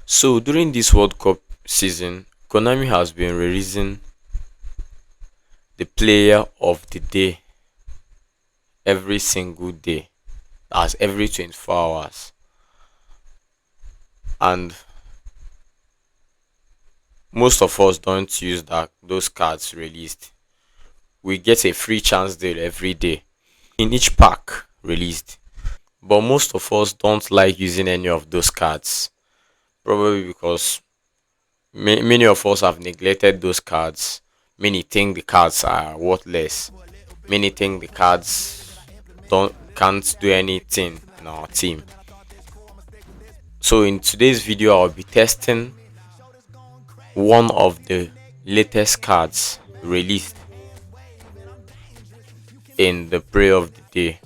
So during this World Cup season, Konami has been releasing the player of the day every single day, as every 24 hours. And most of us don't use those cards released. We get a free chance deal every day in each pack released. But most of us don't like using any of those cards, probably because many of us have neglected those cards. Many think the cards are worthless. Many think the cards don't can't do anything in our team. So in today's video, I'll be testing one of the latest cards released in the play of the day,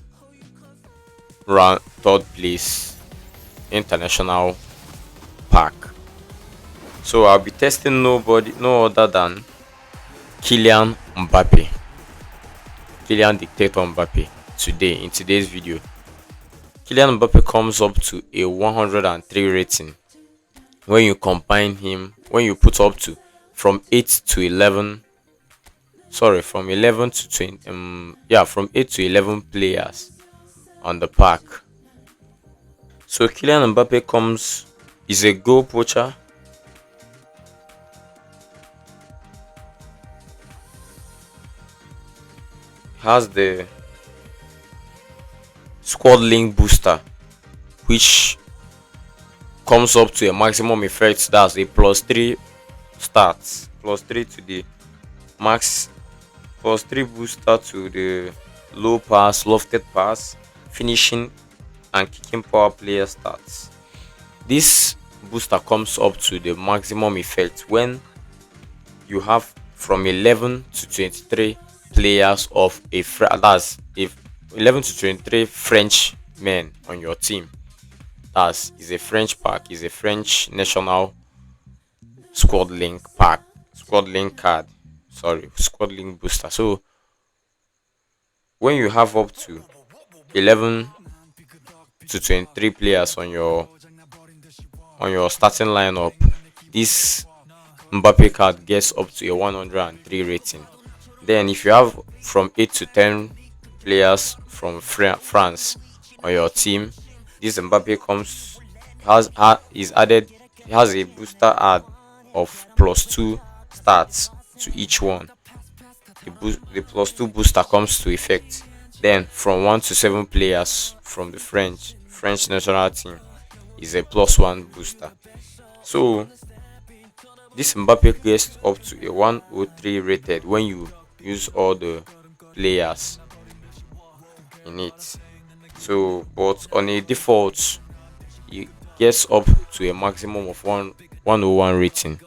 round third place international pack. So I'll be testing no other than Kylian Mbappe, Kylian Dictator Mbappe today in today's video. Kylian Mbappe comes up to a 103 rating when you combine him, when you put up to from 8 to 11, sorry, from 11 to 20, from 8 to 11 players on the pack. So Kylian Mbappe is a goal poacher, has the squad link booster, which comes up to a maximum effect. That's a +3 stats, +3 to the max, +3 booster to the low pass, lofted pass, finishing, and kicking power player stats. This booster comes up to the maximum effect when you have from 11 to 23 players of that's if 11 to 23 French men on your team. That's is a French pack, is a French national squad link pack, squad link card, sorry, squad link booster. So when you have up to 11 to 23 players on your starting lineup, this Mbappe card gets up to a 103 rating. Then if you have from 8 to 10 players from France on your team, this Mbappe is added. He has a booster add of +2 stats to each one. The +2 booster comes to effect. Then from 1 to 7 players from the French national team is a +1 booster. So this Mbappe gets up to a 103 rated when you use all the players in it. So, but on a default, it gets up to a maximum of 101 rating.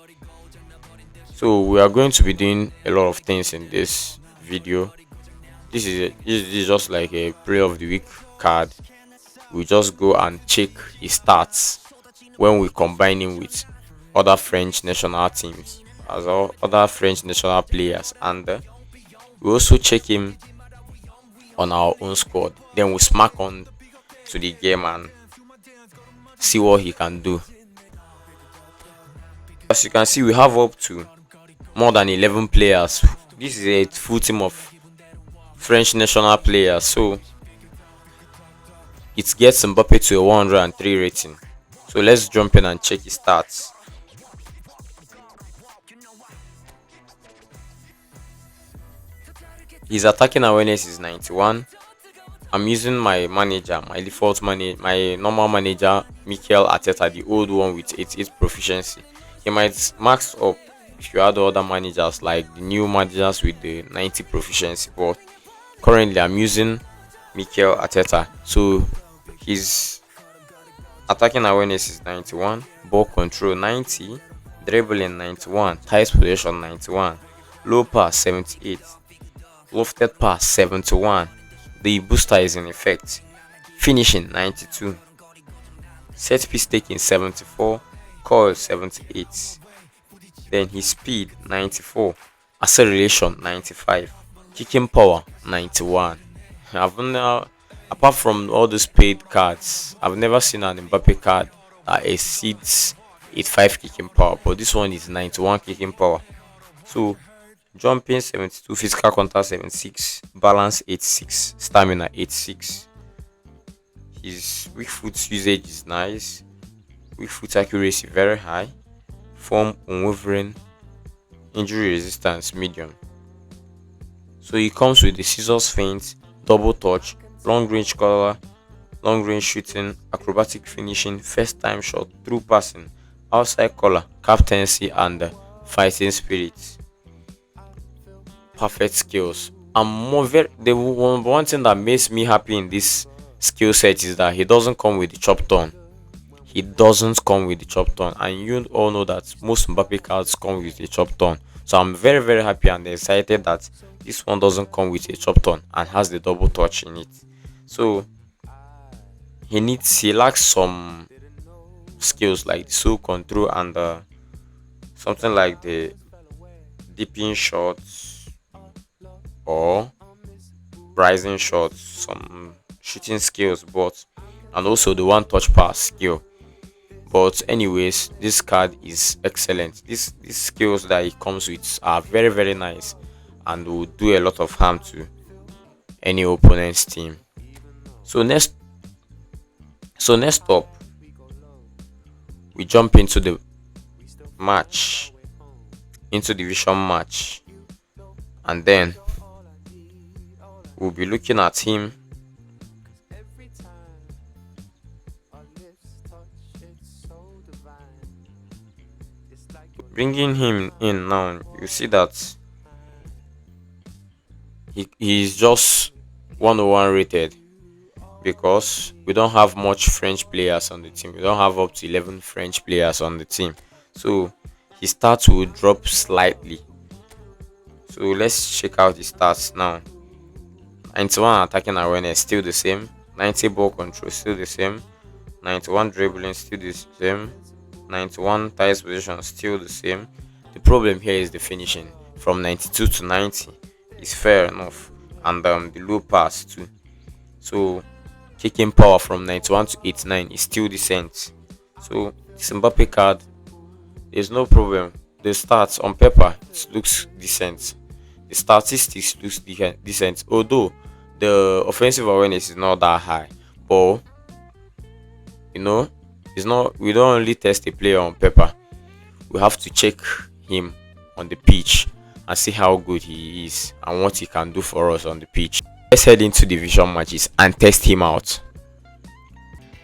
So we are going to be doing a lot of things in this video. This is just like a play of the week card. We just go and check his stats when we combine him with other French national teams, as well other French national players, and we also check him on our own squad. Then we smack on to the game and see what he can do. As you can see, we have up to more than 11 players. This is a full team of French national players, so it gets Mbappe to a 103 rating. So let's jump in and check his stats. His attacking awareness is 91. I'm using my manager, my default manager, my normal manager, Mikel Arteta, the old one with 88 proficiency. He might max up if you add other managers like the new managers with the 90 proficiency, but currently I'm using Mikel Arteta. So his attacking awareness is 91, ball control 90, dribbling 91, tight possession 91, low pass 78, lofted pass 71. The booster is in effect. Finishing 92, set piece taking 74, coil 78. Then his speed 94, acceleration 95, kicking power 91. Apart from all those paid cards, I've never seen an Mbappe card that exceeds 85 kicking power, but this one is 91 kicking power. So jumping 72, physical contact 76, balance 86, stamina 86. His weak foot usage is nice, weak foot accuracy very high, form unwavering, injury resistance medium. So he comes with the scissors feint, double touch, long range collar, long range shooting, acrobatic finishing, first time shot, through passing, outside collar, captaincy, and fighting spirit. Perfect skills. And more very the one thing that makes me happy in this skill set is that he doesn't come with the chop turn. He doesn't come with the chop turn, and you all know that most Mbappe cards come with a chop turn. So I'm very very happy and excited that this one doesn't come with a chop turn and has the double touch in it. So he lacks some skills like the soul control and something like the dipping shots or rising shots, some shooting skills, but and also the one touch pass skill. But anyways, this card is excellent. These skills that it comes with are very very nice and will do a lot of harm to any opponent's team. So next up, we jump into the match, into division match, and then we'll be looking at him bringing him in now. You see that he's just 101 rated because we don't have much French players on the team. We don't have up to 11 French players on the team. So his stats will drop slightly. So let's check out his stats now. 91 attacking awareness, still the same. 90 ball control, still the same. 91 dribbling, still the same. 91 ties position, still the same. The problem here is the finishing. From 92 to 90 is fair enough, and the low pass too. So kicking power from 91 to 89 is still decent. So this Mbappe card, there's no problem. The stats on paper it looks decent. The statistics looks decent, although the offensive awareness is not that high. But you know, it's not. We don't only test a player on paper. We have to check him on the pitch and see how good he is and what he can do for us on the pitch. Let's head into division matches and test him out.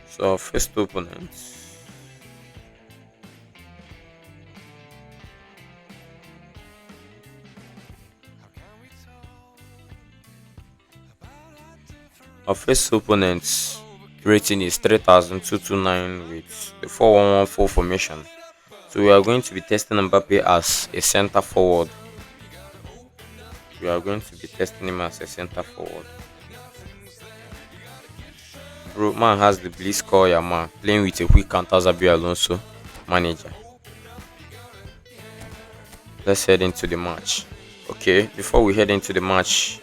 So our first opponent. Our first opponent's rating is 3229 with the 4114 formation. So we are going to be testing Mbappe as a center forward. We are going to be testing him as a center forward. Bro, man has the Bliss call ya man, playing with a quick counter Zabi Alonso manager. Let's head into the match. Okay, before we head into the match,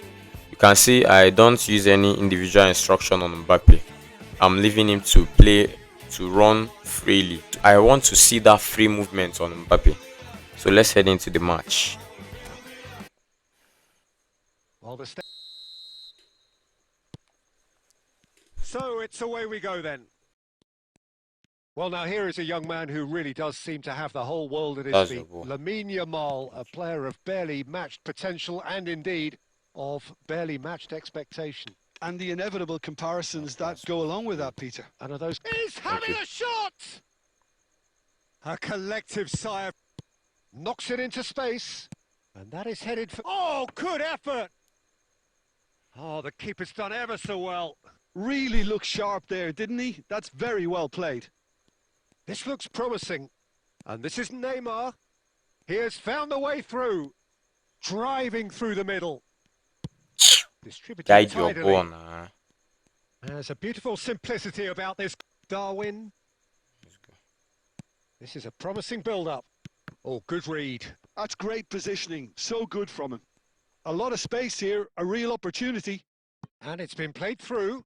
you can see I don't use any individual instruction on Mbappe. I'm leaving him to play, to run freely. I want to see that free movement on Mbappe. So let's head into the match. So it's away we go then. Well, now here is a young man who really does seem to have the whole world at his feet. Lamine Yamal, a player of barely matched potential and indeed of barely matched expectation. And the inevitable comparisons that go along with that, Peter. And are those... He's having a shot! A collective sigh of... Knocks it into space. And that is headed for... Oh, good effort! Oh, the keeper's done ever so well. Really looked sharp there, didn't he? That's very well played. This looks promising. And this is Neymar. He has found the way through. Driving through the middle. Distributed tidily. There's a beautiful simplicity about this, Darwin. This is a promising build-up. Oh, good read. That's great positioning. So good from him. A lot of space here, a real opportunity. And it's been played through.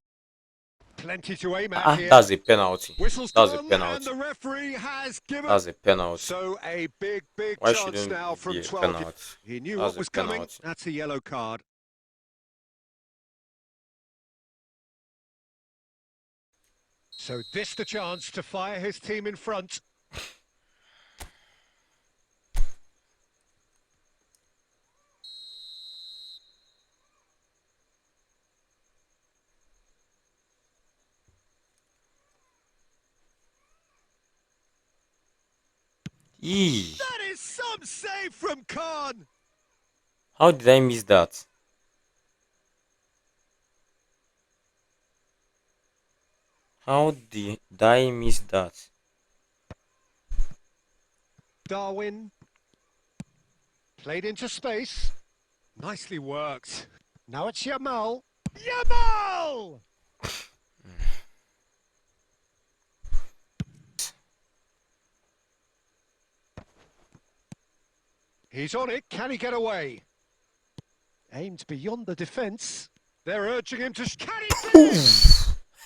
Plenty to aim at here. That's a penalty. Whistle's That's a gone, and penalty. the referee has given. That's a penalty. So a big Why chance shouldn't now it from be a 12. penalty? He knew That's what a was coming. penalty. That's a yellow card. So this the chance to fire his team in front. Yee. That is some save from Khan. How did I miss that? How did I miss that? Darwin. Played into space. Nicely worked. Now it's Yamal. Yamal! He's on it. Can he get away? Aimed beyond the defence. They're urging him to... Can he finish?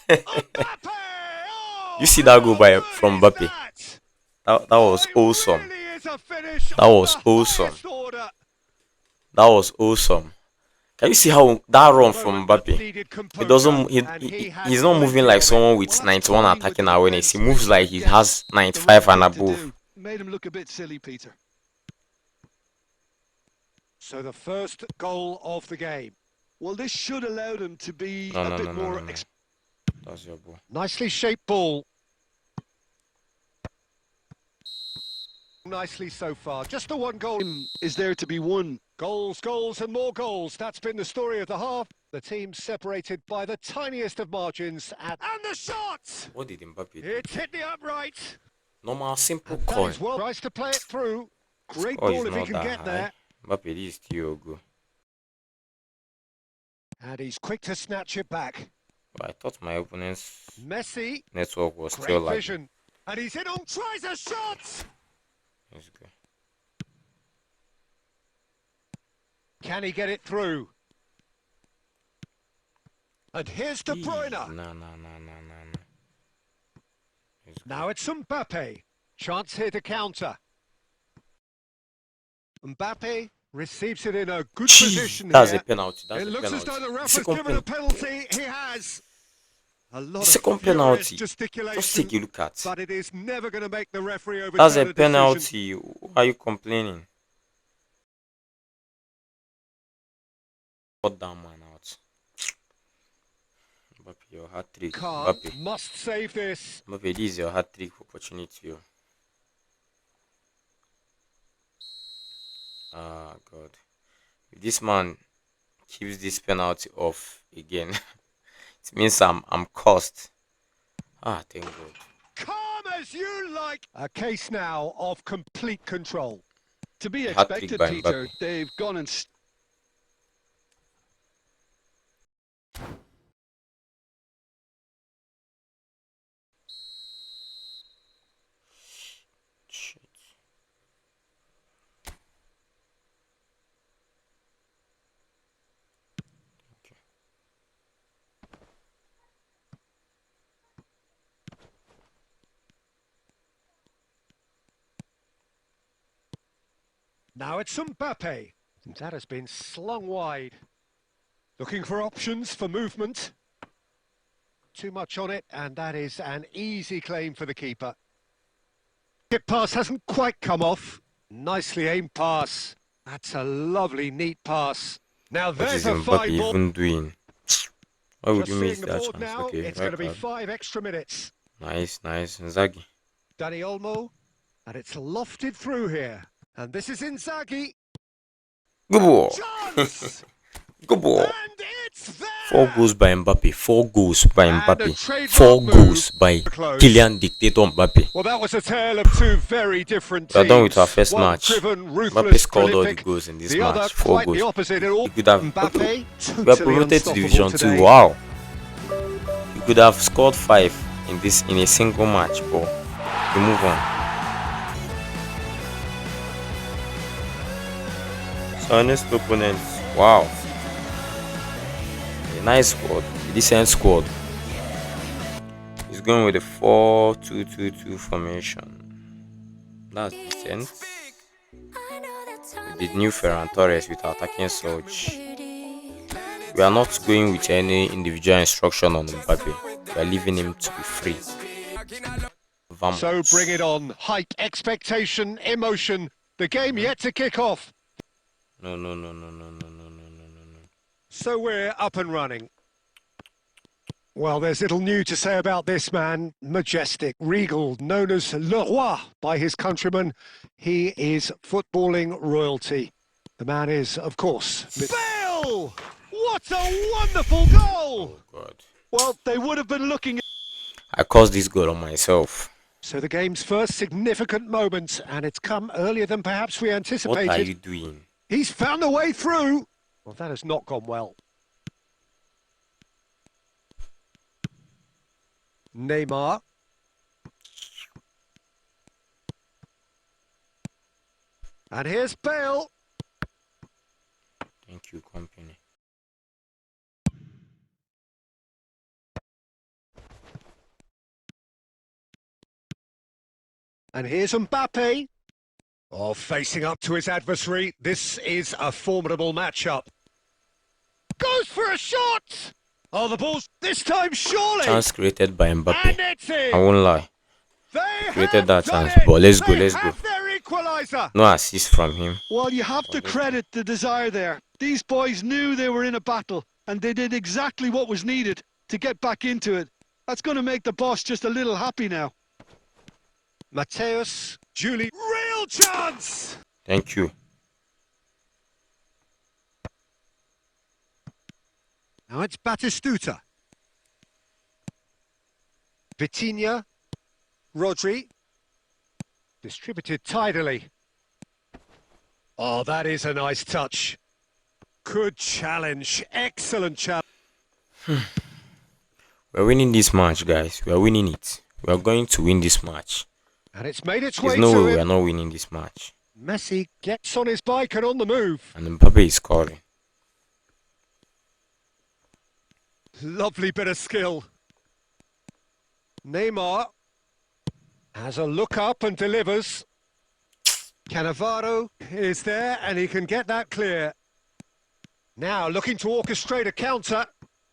Mbappe! Oh, You see that goal by from Mbappe? that? That was awesome. Really is a finish That was of the awesome. highest order. That was awesome. Can you see how that run from Mbappe? Needed He composure, doesn't. and He's not moving like someone with 91 attacking awareness. He moves like he has 95 and above. Made him look a bit silly, Peter. So the first goal of the game. Well, this should allow them to be No, a no, bit no, no, more... no, no. That's your ball. Nicely shaped ball. Nicely so far. Just the one goal. Is there to be won. Goals, goals and more goals. That's been the story of the half. The team separated by the tiniest of margins. And the shot! What did Mbappe do? It's hit the upright. Normal, simple That coin. is well. Tries to play it through. Great Score is ball if he not can that get high. there. Mbappe, this is still good. And he's quick to snatch it back. But I thought my opponent's Messi. network was still Great like. vision. And he's in on, tries a shot. Let's go. Can he get it through? And here's De Bruyne. No. Now it's Mbappe. Chance here to counter. Mbappe receives it in a good position That's here. a penalty. That's It a looks as though penalty. the ref has Second given a penalty. He has. A lot Second of furious penalty. gesticulation, Just take a look at. but it is never going to make the referee overturn That's a decision. penalty. Why are you complaining? Cut that man out. Mbappe, your hat trick. Khan Mbappe. must save this. Mbappe, this is your hat trick opportunity. Yo. Ah, God. If this man keeps this penalty off again, it means I'm cursed. Ah, thank God. Calm as you like. A case now of complete control. To be Hat-trick expected, by Peter. Mbappe. They've gone and... Shit. Okay. Now it's Mbappe. That has been slung wide. Looking for options for movement. Too much on it, and that is an easy claim for the keeper. Hit pass hasn't quite come off. Nicely aimed pass. That's a lovely, neat pass. Now What there's is a Mbappe fine ball. even doing? Why would Just you seeing miss the that board chance? now, Okay, it's right going to be card. 5 extra minutes. Nice. Inzaghi. Dani Olmo, and it's lofted through here. And this is Inzaghi. Good ball. Chance! Good ball. And it's there! 4 goals by Mbappe. 4 goals by And a Mbappe. trademark 4 move goals by to close. Kylian Dictator Mbappe. Well, that was a tale of two very different teams. We are done with our first One match. driven, Mbappe ruthless, scored all the prolific. goals in this The other match. 4 quite the goals. opposite. It all You could have. Mbappe, We are totally promoted to unstoppable Division 2. today. Wow. You could have scored 5 in a single match, but you move on. So our next opponent, wow. A nice squad, a decent squad. going with a 4-2-2-2 formation. That's decent. With the new Ferran Torres with our attacking surge. We are not going with any individual instruction on Mbappe. We are leaving him to be free. Vamos. So bring it on. Hype, expectation, emotion. The game yet to kick off. No, no, no, no, no, no, no, no, no, no. So we're up and running. Well, there's little new to say about this man. Majestic, regal, known as Le Roi by his countrymen. He is footballing royalty. The man is, of course... Bale! What a wonderful goal! Oh, God. Well, they would have been looking... I caused this goal on myself. So the game's first significant moment, and it's come earlier than perhaps we anticipated. What are you doing? He's found a way through. Well, that has not gone well. Neymar. And here's Bale. Thank you, company. And here's Mbappe. Oh, facing up to his adversary. This is a formidable matchup. Goes for a shot! Oh, the ball's this time surely! Chance created by And Mbappe. it's in! I won't lie. They Created that done chance, it! but let's go, They let's go. have their equaliser! No assist from him. Well, you have to credit the desire there. These boys knew they were in a battle, and they did exactly what was needed to get back into it. That's going to make the boss just a little happy now. Mateus, Julie, real chance! Thank you. Now it's Batistuta. Vitinha, Rodri, distributed tidily. Oh, that is a nice touch. Good challenge, excellent challenge. We're winning this match, guys. We are winning it. We are going to win this match. And it's made its There's way no to way we are him. not winning this match. Messi gets on his bike and on the move. And Mbappe is scoring. Lovely bit of skill. Neymar has a look up and delivers. Cannavaro is there and he can get that clear. Now looking to orchestrate a counter.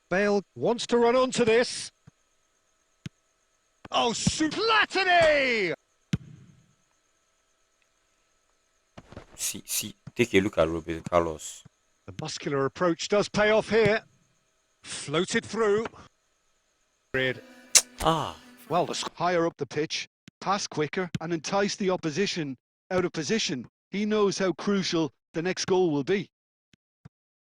Bale wants to run onto this. Oh, Platini! See, take a look at Roberto Carlos. The muscular approach does pay off here. Floated through. Ah, Well, the Higher up the pitch, pass quicker, and entice the opposition out of position. He knows how crucial the next goal will be.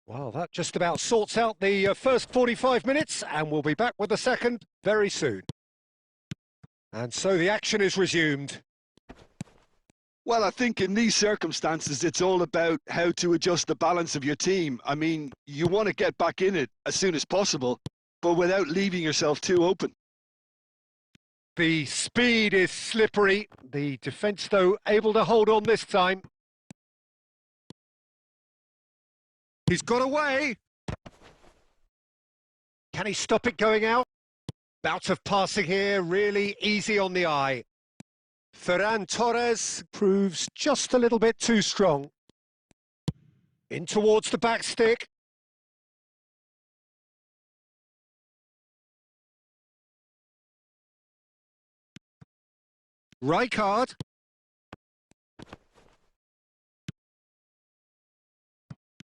Well, that just about sorts out the first 45 minutes, and we'll be back with the second very soon. And so the action is resumed. Well, I think in these circumstances, it's all about how to adjust the balance of your team. I mean, you want to get back in it as soon as possible, but without leaving yourself too open. The speed is slippery. The defence, though, able to hold on this time. He's got away. Can he stop it going out? Bout of passing here, really easy on the eye. Ferran Torres proves just a little bit too strong. In towards the back stick. Rijkaard.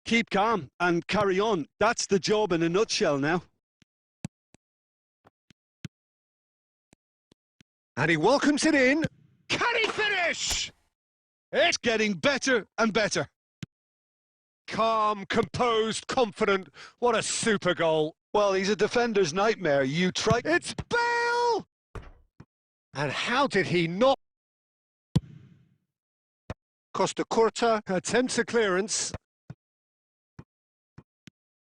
Keep calm and carry on. That's the job in a nutshell now. And he welcomes it in. Can he finish? It's getting better and better. Calm, composed, confident. What a super goal. Well, he's a defender's nightmare. You try... It's Bale! And how did he not? Costa Curta attempts a clearance.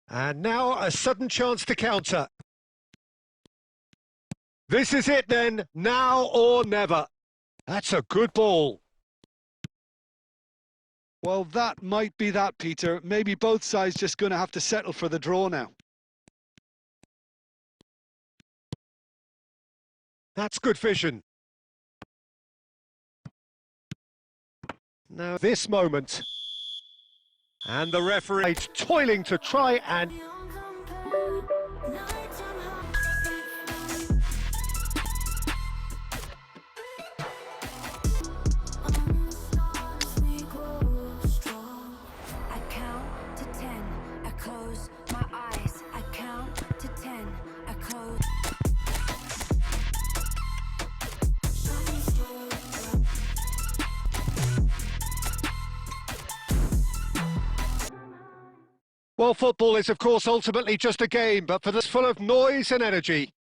And now a sudden chance to counter. This is it then, now or never. That's a good ball. Well, that might be that, Peter. Maybe both sides just going to have to settle for the draw now. That's good vision. Now this moment. And the referee is toiling to try and... Well, football is, of course, ultimately just a game, but for this full of noise and energy.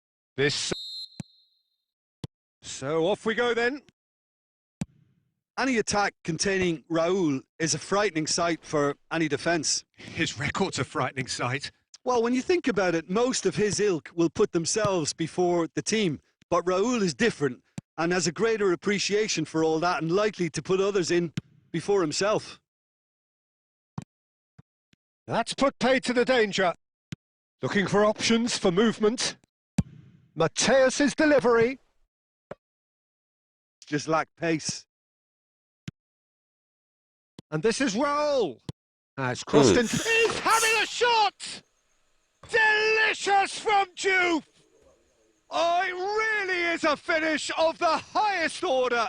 So off we go then. Any attack containing Raul is a frightening sight for any defence. His record's a frightening sight. Well, when you think about it, most of his ilk will put themselves before the team. But Raul is different and has a greater appreciation for all that and likely to put others in before himself. That's put paid to the danger. Looking for options for movement. Mateus's delivery. Just lack pace. And this is Raul. Has crossed into... He's having a shot! Delicious from Juve! Oh, it really is a finish of the highest order.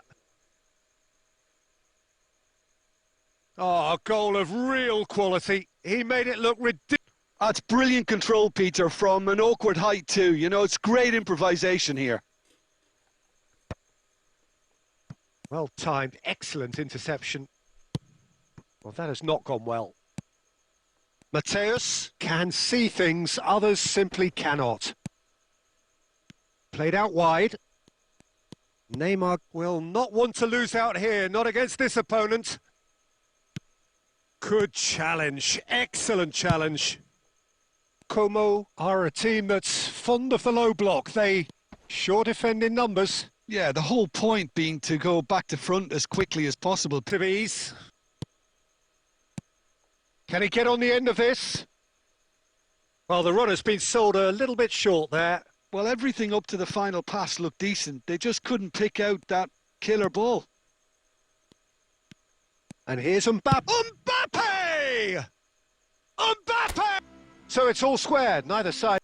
Oh, a goal of real quality. He made it look ridiculous. That's brilliant control, Peter, from an awkward height too. You know, it's great improvisation here. Well timed, excellent interception. Well, that has not gone well. Mateus can see things others simply cannot. Played out wide. Neymar will not want to lose out here, not against this opponent. Good challenge, excellent challenge. Como are a team that's fond of the low block. They sure defend in numbers. Yeah, the whole point being to go back to front as quickly as possible. To ease. Can he get on the end of this? Well, the runner's been sold a little bit short there. Well, everything up to the final pass looked decent. They just couldn't pick out that killer ball. And here's Mbappe. Mbappe! Mbappe! So it's all squared, neither side.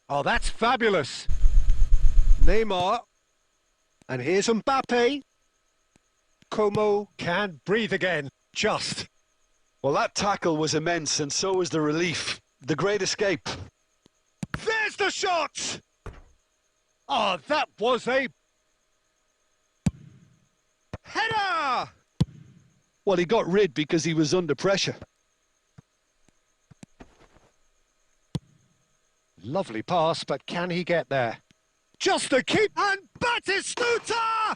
Oh, that's fabulous. Neymar. And here's Mbappe. Como can breathe again. Just. Well, that tackle was immense, and so was the relief. The great escape. There's the shot! Oh, that was a... header! Well, he got rid because he was under pressure. Lovely pass, but can he get there? Just the keep, and Batistuta!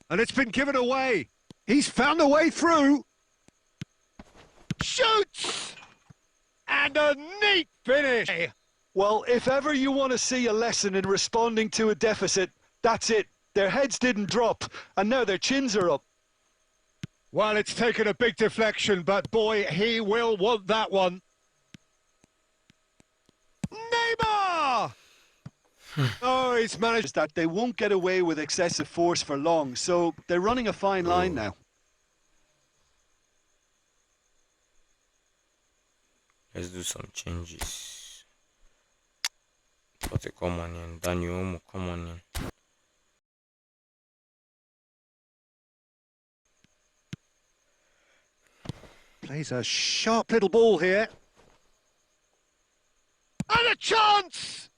And it's been given away. He's found a way through. Shoots! And a neat finish. Well, if ever you want to see a lesson in responding to a deficit, that's it. Their heads didn't drop, and now their chins are up. Well, it's taken a big deflection, but boy, he will want that one. Neymar! Oh, he's managed that they won't get away with excessive force for long, so they're running a fine line now. Let's do some changes. But come on in, Daniel, come on in. Plays a sharp little ball here. And a chance!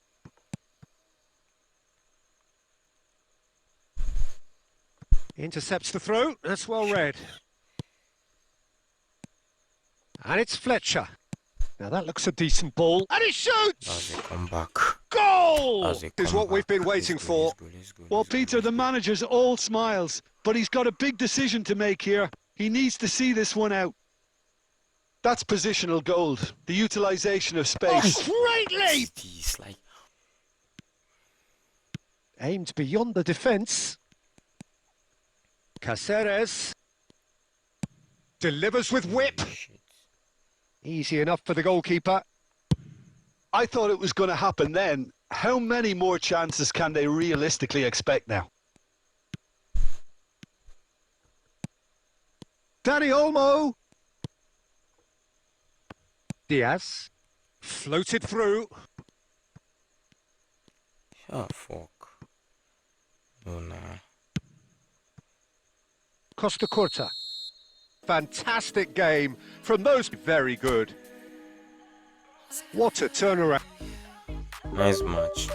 Intercepts the throw. That's well read. And it's Fletcher. Now that looks a decent ball. And he shoots! As a comeback. Goal! As a Is what we've been waiting for. Well, Peter, the manager's all smiles, but he's got a big decision to make here. He needs to see this one out. That's positional gold, the utilisation of space. Oh, great leap! Like... Aimed beyond the defence. Caceres delivers with whip. Easy enough for the goalkeeper. I thought it was going to happen then, how many more chances can they realistically expect now? Danny Olmo. Diaz. Floated through. Oh, fuck. Oh, nah. Costa Curta. Fantastic game from those. Very good. What a turnaround. Nice match.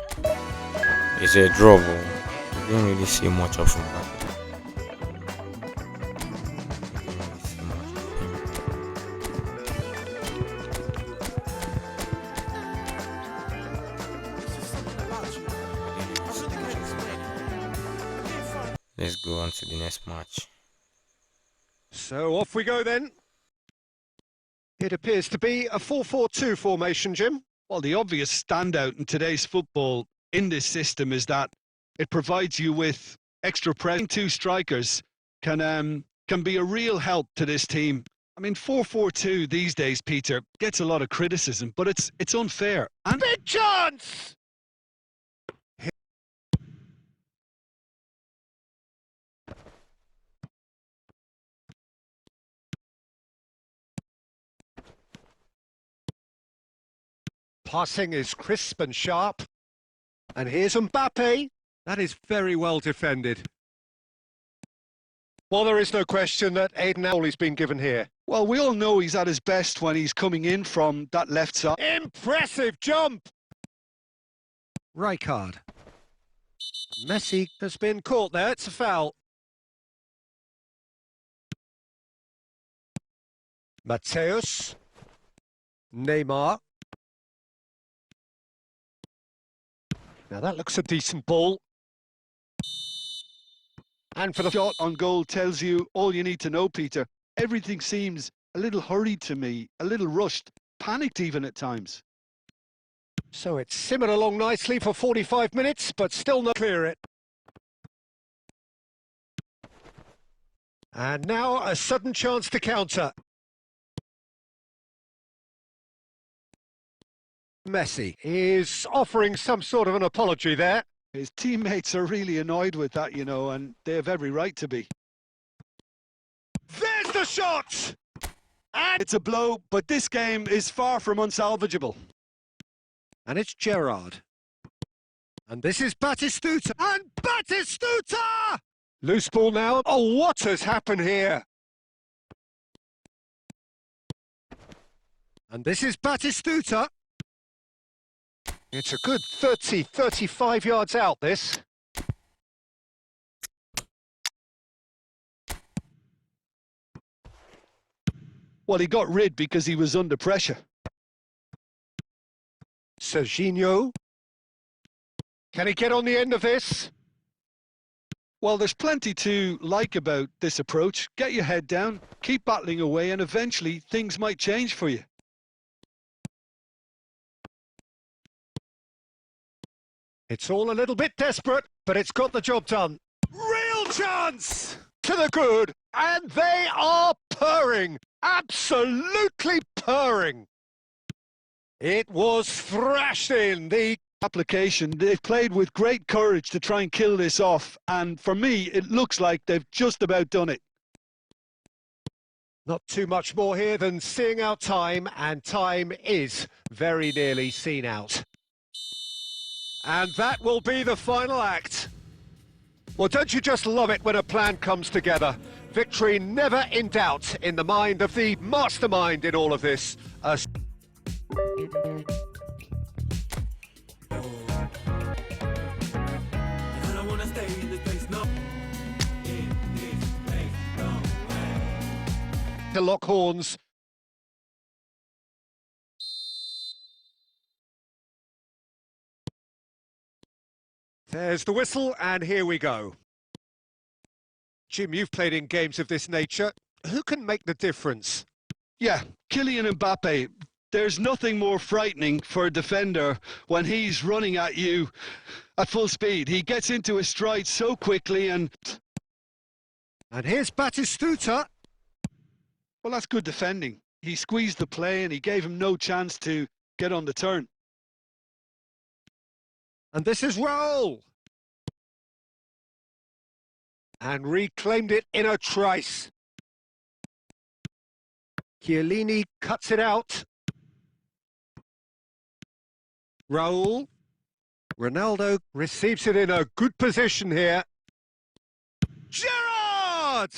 It's a draw, but I didn't really see much of Mbappe. Didn't really see much of him. Let's go on to the next match. So off we go then. It appears to be a 4-4-2 formation, Jim. Well, the obvious standout in today's football in this system is that it provides you with extra pressing. Two strikers can be a real help to this team. I mean, 4-4-2 these days, Peter, gets a lot of criticism, but it's unfair. And Big chance! Passing is crisp and sharp. And here's Mbappe. That is very well defended. Well, there is no question that Aiden Owley's been given here. well, we all know he's at his best when he's coming in from that left side. Impressive jump! Rijkaard. Messi has been caught there. It's a foul. Mateus. Neymar. Now that looks a decent ball. And for the Shot on goal tells you all you need to know, Peter. Everything seems a little hurried to me, a little rushed, panicked even at times. So it's simmered along nicely for 45 minutes, but still not clear it. And now a sudden chance to counter. Messi is offering some sort of an apology there. His teammates are really annoyed with that, you know, and they have every right to be. There's the shot! And It's a blow, but this game is far from unsalvageable. it's Gerrard. And this is Batistuta. And Batistuta! Loose ball now. Oh, what has happened here? And this is Batistuta. It's a good 30, 35 yards out, this. Well, he got rid because he was under pressure. Serginho. Can he get on the end of this? Well, there's plenty to like about this approach. Get your head down, keep battling away, and eventually things might change for you. It's all a little bit desperate, but it's got the job done. Real chance! To the good, and they are purring. Absolutely purring. It was thrashed in. The Application, they've played with great courage to try and kill this off, and for me, it looks like they've just about done it. Not too much more here than seeing out time, and time is very nearly seen out. And that will be the final act. Well, don't you just love it when a plan comes together? Victory never in doubt in the mind of the mastermind in all of this. To lock horns. There's the whistle, and here we go. Jim, you've played in games of this nature. Who can make the difference? Yeah, Kylian Mbappe. There's nothing more frightening for a defender when he's running at you at full speed. He gets into his stride so quickly and here's Batistuta. well, that's good defending. He squeezed the play and he gave him no chance to get on the turn. And this is Raul. And reclaimed it in a trice. Chiellini cuts it out. Raul. Ronaldo receives it in a good position here. Gerrard!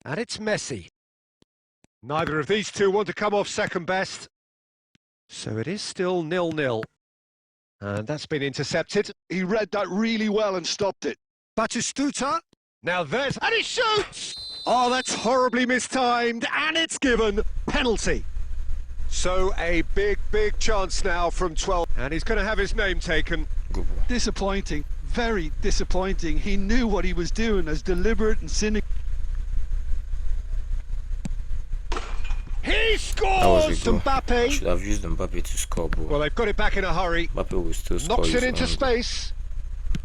And it's Messi. Neither of these two want to come off second best. So it is still 0-0. And that's been intercepted. He read that really well and stopped it. Batistuta. Now there's... And he shoots! Oh, that's horribly mistimed. And it's given. Penalty. So a big chance now from 12. And he's going to have his name taken. Disappointing. Very disappointing. He knew what he was doing, as deliberate and cynical. He scores! Mbappe. Should have used Mbappe to score, bro. Well, they've got it back in a hurry. Mbappe will still score. Knocks it into space.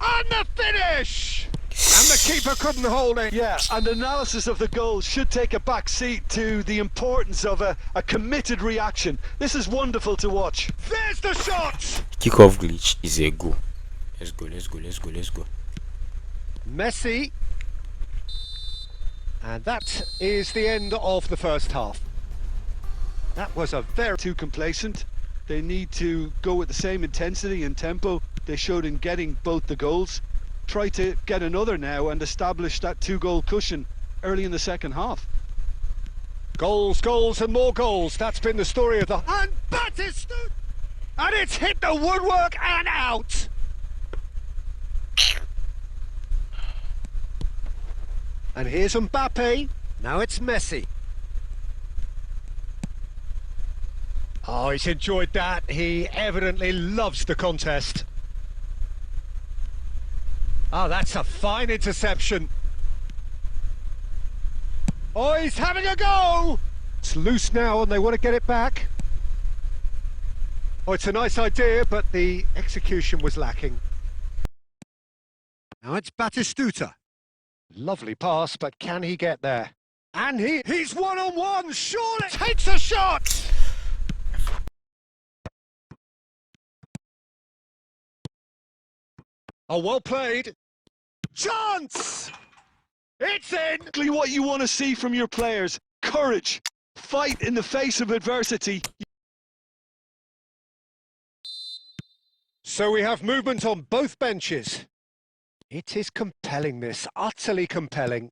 And the finish! And the keeper couldn't hold it. Yeah, and analysis of the goal should take a back seat to the importance of a committed reaction. This is wonderful to watch. There's the shot! Kickoff glitch is a go. Let's go, let's go, let's go, let's go. Messi. And that is the end of the first half. That was a very... Too complacent. They need to go with the same intensity and tempo they showed in getting both the goals. Try to get another now and establish that 2-goal cushion early in the second half. Goals, goals and more goals. That's been the story of the... And Batistuta! And it's hit the woodwork and out! And here's Mbappe. Now it's Messi. Oh, he's enjoyed that. He evidently loves the contest. Oh, that's a fine interception. Oh, he's having a go! It's loose now and they want to get it back. Oh, it's a nice idea, but the execution was lacking. Now it's Batistuta. Lovely pass, but can he get there? And he's one-on-one, surely takes a shot! Oh, well played. Chance! It's in! Exactly what you want to see from your players. Courage. Fight in the face of adversity. So we have movement on both benches. It is compelling, this. Utterly compelling.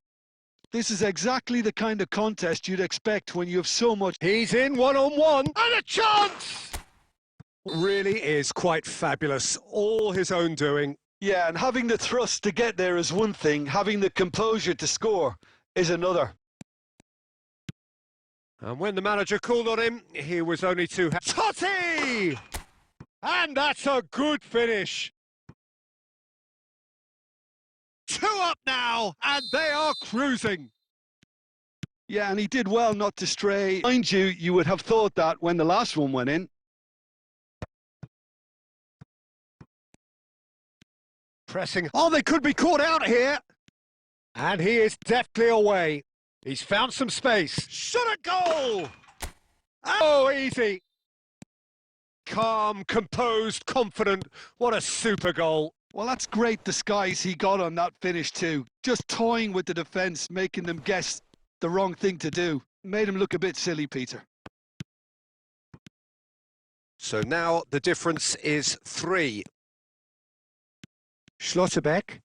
This is exactly the kind of contest you'd expect when you have so much... He's in one-on-one. And a chance! Really is quite fabulous. All his own doing. Yeah, and having the thrust to get there is one thing. Having the composure to score is another. And when the manager called on him, he was only too... Totti! And that's a good finish. 2 up now, and they are cruising. Yeah, and he did well not to stray. Mind you, you would have thought that when the last one went in. Pressing. Oh, they could be caught out here. And he is deftly away. He's found some space. Shot a goal! Oh, easy. Calm, composed, confident. What a super goal. Well, that's great disguise he got on that finish too. Just toying with the defence, making them guess the wrong thing to do. Made him look a bit silly, Peter. So now the difference is 3. Schlotterbeck.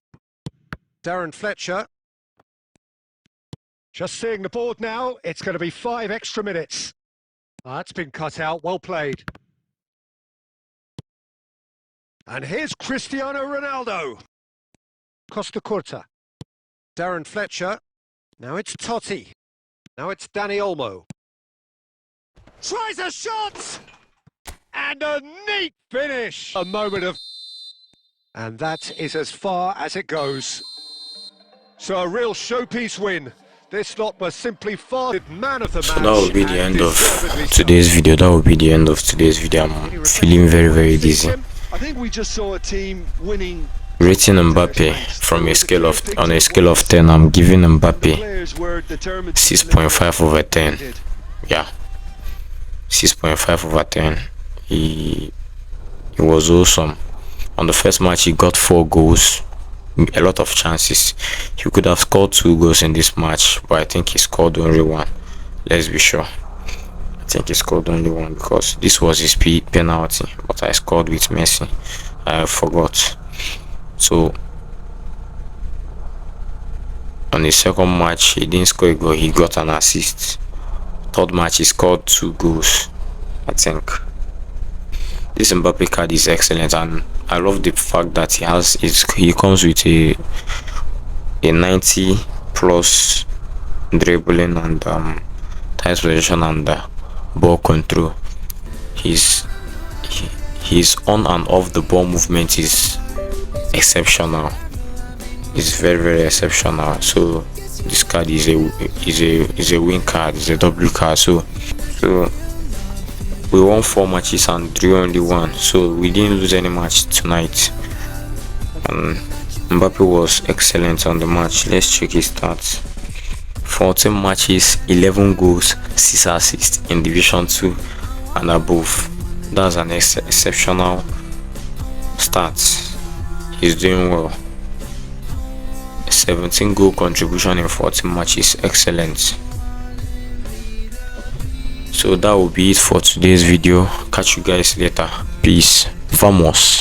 Darren Fletcher. Just seeing the board now, it's going to be 5 extra minutes. Oh, that's been cut out, well played. And here's Cristiano Ronaldo. Costa Curta. Darren Fletcher. Now it's Totti. Now it's Dani Olmo. Tries a shot! And a neat finish! A moment of... And that is as far as it goes. So a real showpiece win. This lot was simply far man of the match. So that will be the end of today's video. That will be the end of today's video. I'm feeling very dizzy. I think we just saw a team winning. Rating Mbappe from a scale of 10, I'm giving Mbappe 6.5 over 10. Yeah, 6.5 over 10. He It was awesome. On the first match, he got 4 goals, a lot of chances. He could have scored 2 goals in this match, but I think he scored only 1. Let's be sure. I think he scored only 1 because this was his penalty, but I scored with Messi. I forgot. So on the second match, he didn't score a goal. He got an assist. Third match, he scored 2 goals, I think. This Mbappe card is excellent, and I love the fact that he comes with a 90 plus dribbling and tight possession and ball control. His on and off the ball movement is exceptional. It's very exceptional. So this card is a win card. It's a W card. So we won 4 matches and drew only 1, so we didn't lose any match tonight. And Mbappe was excellent on the match. Let's check his stats. 14 matches, 11 goals, 6 assists in Division 2 and above. That's an exceptional stats. He's doing well. 17 goal contribution in 14 matches, excellent. So that will be it for today's video. Catch you guys later. Peace. Vamos.